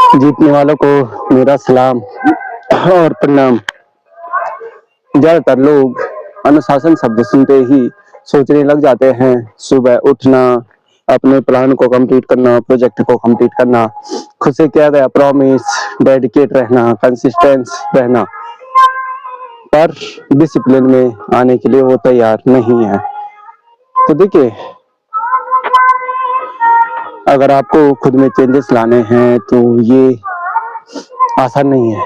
जीतने वालों को मेरा सलाम और प्रणाम। ज्यादातर लोग अनुशासन शब्द सुनते ही सोचने लग जाते हैं सुबह उठना, अपने प्लान को कंप्लीट करना, प्रोजेक्ट को कंप्लीट करना, खुद से किया गया प्रॉमिस, डेडिकेट रहना, कंसिस्टेंस रहना, पर डिसिप्लिन में आने के लिए वो तैयार नहीं है। तो देखिए, अगर आपको खुद में चेंजेस लाने हैं तो ये आसान नहीं है।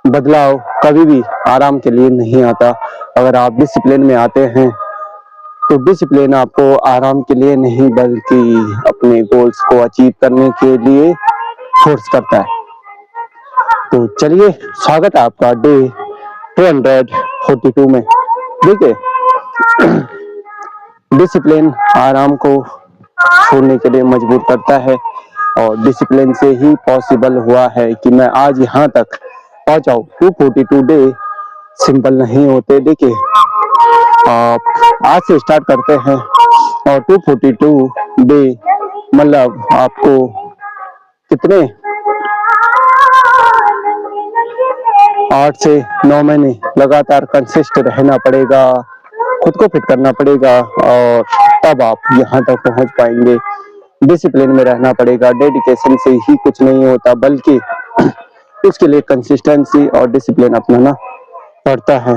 बदलाव कभी भी आराम के लिए नहीं आता। अगर आप डिसिप्लिन में आते हैं तो डिसिप्लिन आपको आराम के लिए नहीं बल्कि अपने गोल्स को अचीव करने के लिए फोर्स करता है। तो चलिए, स्वागत है आपका डे 242 में। देखिए, डिसिप्लिन आराम को छोड़ने के लिए मजबूर करता है और डिसिप्लिन से ही पॉसिबल हुआ है कि मैं आज यहाँ तक पहुंचा हूं। 242 डे सिंपल नहीं होते। देखिए, आप आज से स्टार्ट करते हैं और 242 डे मतलब आपको कितने 8 से 9 महीने लगातार कंसिस्ट रहना पड़ेगा, खुद को फिट करना पड़ेगा और तब आप यहाँ तक पहुंच पाएंगे। डिसिप्लिन में रहना पड़ेगा। डेडिकेशन से ही कुछ नहीं होता बल्कि उसके लिए कंसिस्टेंसी और डिसिप्लिन अपनाना पड़ता है।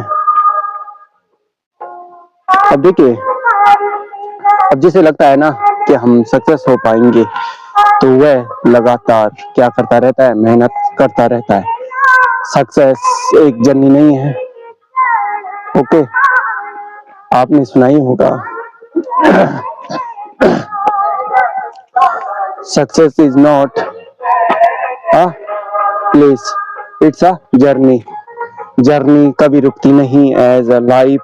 अब देखिए, अब जिसे लगता है ना कि हम सक्सेस हो पाएंगे तो वह लगातार क्या करता रहता है, मेहनत करता रहता है। सक्सेस एक जर्नी नहीं है। ओके, आपने सुना ही होगा success is not a place, it's a journey. Journey कभी रुकती नहीं। एज अ लाइफ,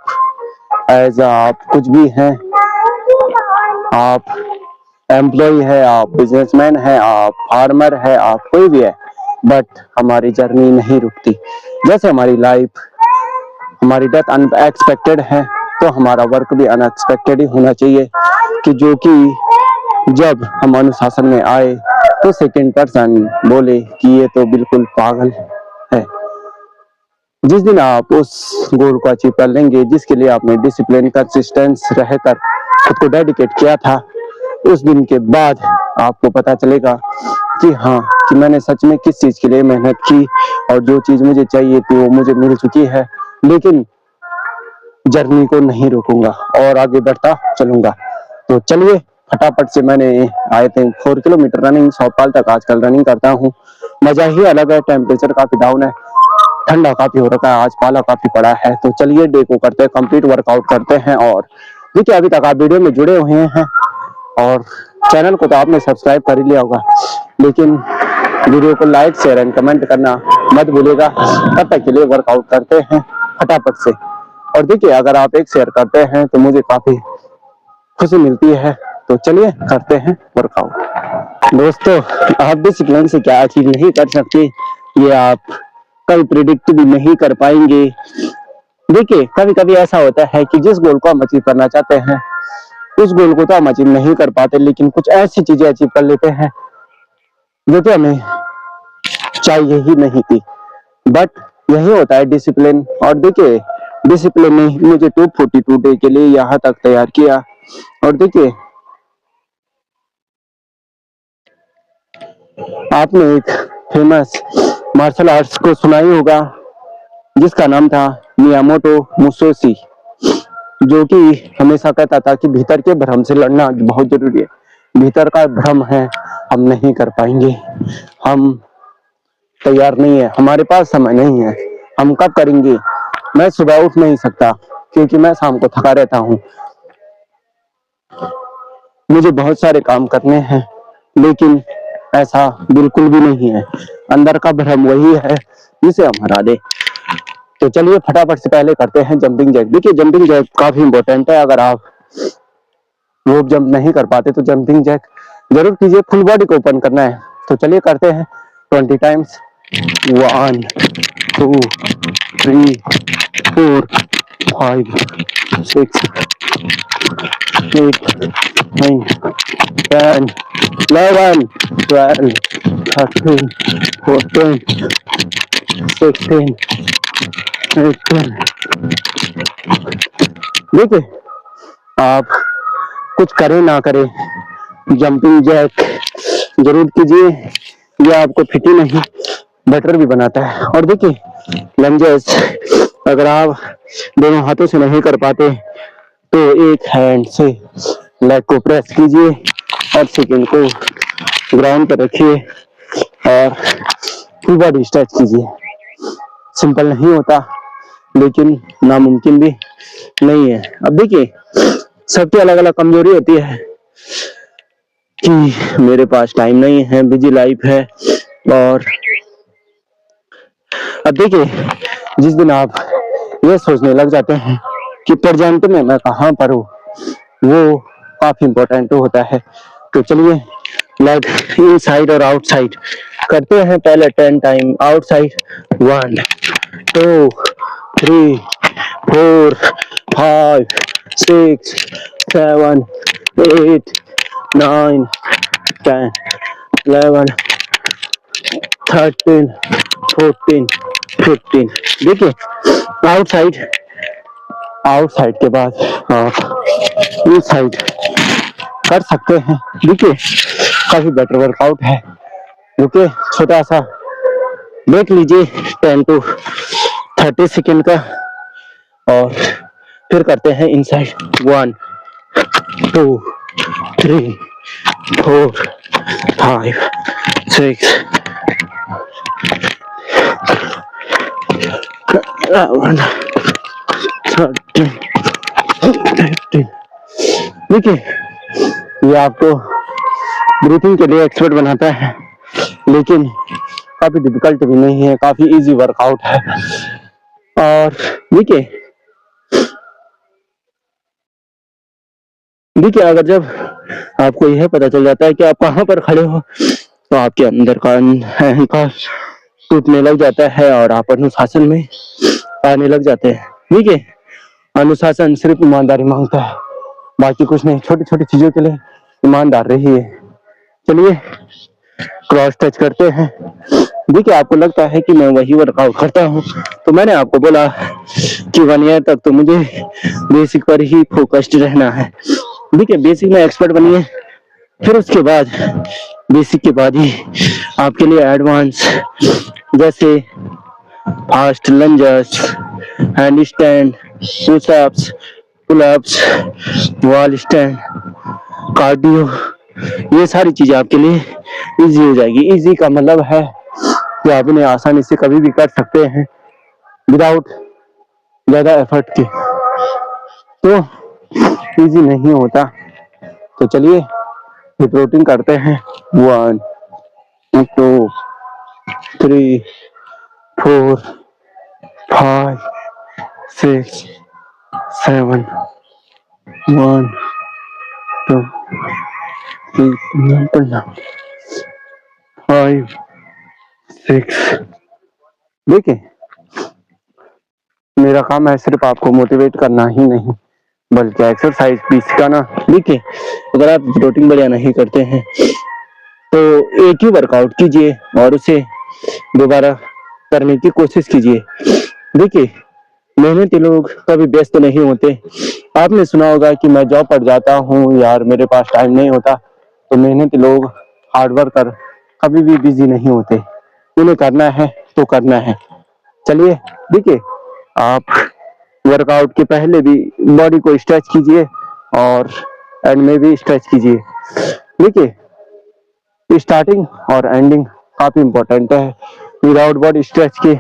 एज आप कुछ भी हैं, आप एम्प्लॉय है, आप बिजनेसमैन है, आप फार्मर है, आप कोई भी है, बट हमारी जर्नी नहीं रुकती। जैसे हमारी लाइफ, हमारी डेथ अनएक्सपेक्टेड है तो हमारा वर्क भी अनएक्सपेक्टेड ही होना चाहिए कि जो कि जब हम अनुशासन में आए तो सेकंड पर्सन बोले कि ये तो बिल्कुल पागल है। जिस दिन आप उस गोल को अचीव कर लेंगे जिसके लिए आपने डिसिप्लिन, कंसिस्टेंस रहकर खुद को डेडिकेट किया था, उस दिन के बाद आपको पता चलेगा कि हाँ, कि मैंने सच में किस चीज के लिए मेहनत की और जो चीज मुझे चाहिए थी वो मुझे मिल चुकी है। लेकिन जर्नी को नहीं रोकूंगा और आगे बढ़ता चलूंगा। तो चलिए, फटाफट से मैंने आए थे 4 किलोमीटर रनिंग सौपाल तक आजकल रनिंग करता हूँ। मजा ही अलग है। टेम्परेचर काफी डाउन है, ठंडा काफी हो रखा है, आज पाला काफी पड़ा है। तो चलिए, डे को करते हैं कंप्लीट, वर्कआउट करते हैं। और देखिए, अभी तक आप वीडियो में जुड़े हुए हैं और चैनल को तो आपने सब्सक्राइब कर ही लिया होगा, लेकिन वीडियो को लाइक, शेयर एंड कमेंट करना मत भूलिएगा। तब तक के लिए वर्कआउट करते हैं फटाफट से। और देखिए, अगर आप एक शेयर करते हैं तो मुझे काफी खुशी मिलती है। तो चलिए, करते हैं वर्कआउट। दोस्तों, आप डिसिप्लिन से क्या अचीव नहीं कर सकते ये आप कभी प्रिडिक्ट भी नहीं कर पाएंगे। देखिए, कभी कभी ऐसा होता है कि जिस गोल को हम अचीव करना चाहते हैं उस गोल को तो हम अचीव नहीं कर पाते, लेकिन कुछ ऐसी चीजें अचीव कर लेते हैं जो कि हमें चाहिए ही नहीं थी। बट यही होता है डिसिप्लिन। और देखिए, डिसिप्लिन ने मुझे 242 डे के लिए यहाँ तक तैयार किया। और देखिए, आपने एक फेमस मार्शल आर्ट्स को सुना ही होगा जिसका नाम था मियामोटो मुसोशी, जो कि हमेशा कहता था कि भीतर के भ्रम से लड़ना बहुत जरूरी है। भीतर का भ्रम है, हम नहीं कर पाएंगे, हम तैयार नहीं है, हमारे पास समय नहीं है, हम कब करेंगे, मैं सुबह उठ नहीं सकता क्योंकि मैं शाम को थका रहता हूँ, मुझे बहुत सारे काम करने हैं। लेकिन ऐसा बिल्कुल भी नहीं है। अंदर का भ्रम वही है जिसे हम हरा दे। तो चलिए, फटाफट से पहले करते हैं जंपिंग जैक। देखिए, जंपिंग जैक काफी इंपॉर्टेंट है। अगर आप रोप जंप नहीं कर पाते तो जंपिंग जैक जरूर कीजिए। फुल बॉडी को ओपन करना है। तो चलिए, करते हैं 20 टाइम्स। 1 2 3 4 5 6 8 9 10 11 12 13, 14, 16, 18। देखिए, आप कुछ करें ना करें, जंपिंग जैक जरूर कीजिए। ये आपको फिट ही नहीं बेटर भी बनाता है। और देखिए लंजेस, अगर आप दोनों हाथों से नहीं कर पाते तो एक हैंड से लेग को प्रेस कीजिए और सेकंड को ग्राउंड पर रखिए और फुल बॉडी स्ट्रेच कीजिए। सिंपल नहीं होता लेकिन नामुमकिन भी नहीं है। अब देखिए सबकी अलग अलग कमजोरी होती है कि मेरे पास टाइम नहीं है, बिजी लाइफ है। और अब देखिए जिस दिन आप ये सोचने लग जाते हैं कि प्रेजेंट में मैं कहाँ पर हूँ, वो काफी इंपॉर्टेंट होता है। तो चलिए लेग इनसाइड और आउटसाइड करते हैं। पहले 10 टाइम आउटसाइड। 1, 2, 3, 4, 5, 6, 7, 8, 9, 10, 11, 13, 14, 15। देखिए आउटसाइड, आउटसाइड के बाद आप इनसाइड कर सकते हैं। देखिए काफी बेटर वर्कआउट है। रुके छोटा सा देख लीजिए 10 to 30 सेकेंड का और फिर करते हैं इनसाइड। 1, 2, 3, 4, 5, 6, 7, 13, 15। देखिए ये आपको ब्रीथिंग के लिए एक्सपर्ट बनाता है लेकिन काफी डिफिकल्ट भी नहीं है, काफी इजी वर्कआउट है। और देखिए देखिए अगर जब आपको यह पता चल जाता है कि आप कहाँ पर खड़े हो तो आपके अंदर का अहंकार टूटने लग जाता है और आप अनुशासन में आने लग जाते हैं। ठीक है, अनुशासन सिर्फ ईमानदारी मांगता है, बाकी कुछ नहीं। छोटी छोटी चीजों के लिए ईमानदार रहिए। चलिए क्रॉस टच करते हैं। देखिए आपको लगता है कि मैं वही वर्कआउट करता हूँ, तो मैंने आपको बोला कि 1 ईयर तक तो मुझे बेसिक पर ही फोकस्ड रहना है। देखिए बेसिक में एक्सपर्ट बनिए, फिर उसके बाद बेसिक के बाद ही आपके लिए एडवांस जैसे fast lunges, handstand, pushups, pullups, wall stand, cardio, ये सारी चीजें आपके लिए इजी हो जाएगी। इजी का मतलब है कि आप इन्हें आसानी से कभी भी कर सकते हैं विदाउट ज्यादा एफर्ट के। तो इजी नहीं होता। तो चलिए हिप रोटिंग करते हैं। 1, 2, 3, 4, 5, 6, 7, 1, 2, 3, 5, 6। देखिए मेरा काम है सिर्फ आपको मोटिवेट करना ही नहीं बल्कि एक्सरसाइज भी सिखाना। देखिए अगर आप प्रोटीन बढ़िया नहीं करते हैं तो एक ही वर्कआउट कीजिए और उसे दोबारा करने की कोशिश कीजिए। देखिए मेहनती लोग कभी व्यस्त नहीं होते। आपने सुना होगा कि मैं जॉब पर जाता हूँ यार, मेरे पास टाइम नहीं होता। तो मेहनती लोग, हार्ड वर्कर कभी भी बिजी नहीं होते। उन्हें करना है तो करना है। चलिए देखिए आप वर्कआउट के पहले भी बॉडी को स्ट्रेच कीजिए और एंड में भी स्ट्रेच कीजिए। देखिए स्टार्टिंग और एंडिंग काफी इंपॉर्टेंट है। विदाउट बॉडी स्ट्रेच के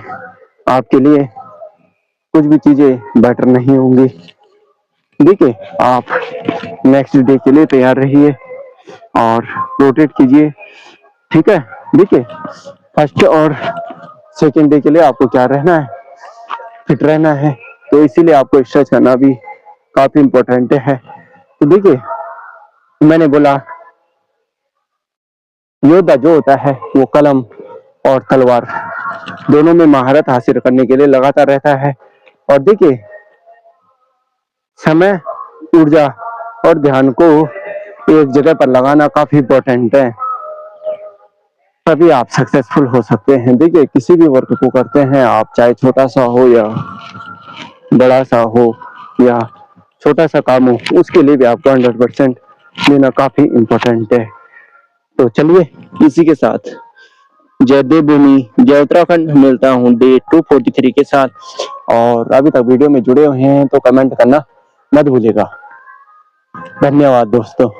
आपके लिए कुछ भी चीजें बेटर नहीं होंगी। देखिए आप नेक्स्ट डे के लिए तैयार रहिए और रोटेट कीजिए। ठीक है, देखिए फर्स्ट और सेकेंड डे के लिए आपको क्या रहना है, फिट रहना है। तो इसीलिए आपको स्ट्रेच करना भी काफी इंपॉर्टेंट है। तो देखिए मैंने बोला योद्धा जो होता है वो कलम और तलवार दोनों में महारत हासिल करने के लिए लगातार रहता है। और देखिए समय, ऊर्जा और ध्यान को एक जगह पर लगाना काफी इंपॉर्टेंट है। तभी आप सक्सेसफुल हो सकते हैं। देखिए किसी भी वर्क को करते हैं आप, चाहे छोटा सा हो या बड़ा सा हो या छोटा सा काम हो, उसके लिए भी आपको 100% देना काफी इम्पोर्टेंट है। तो चलिए इसी के साथ जय देवभूमि जय उत्तराखंड मिलता हूँ डे 243 के साथ। और अभी तक वीडियो में जुड़े हुए हैं तो कमेंट करना मत भूलिएगा। धन्यवाद दोस्तों।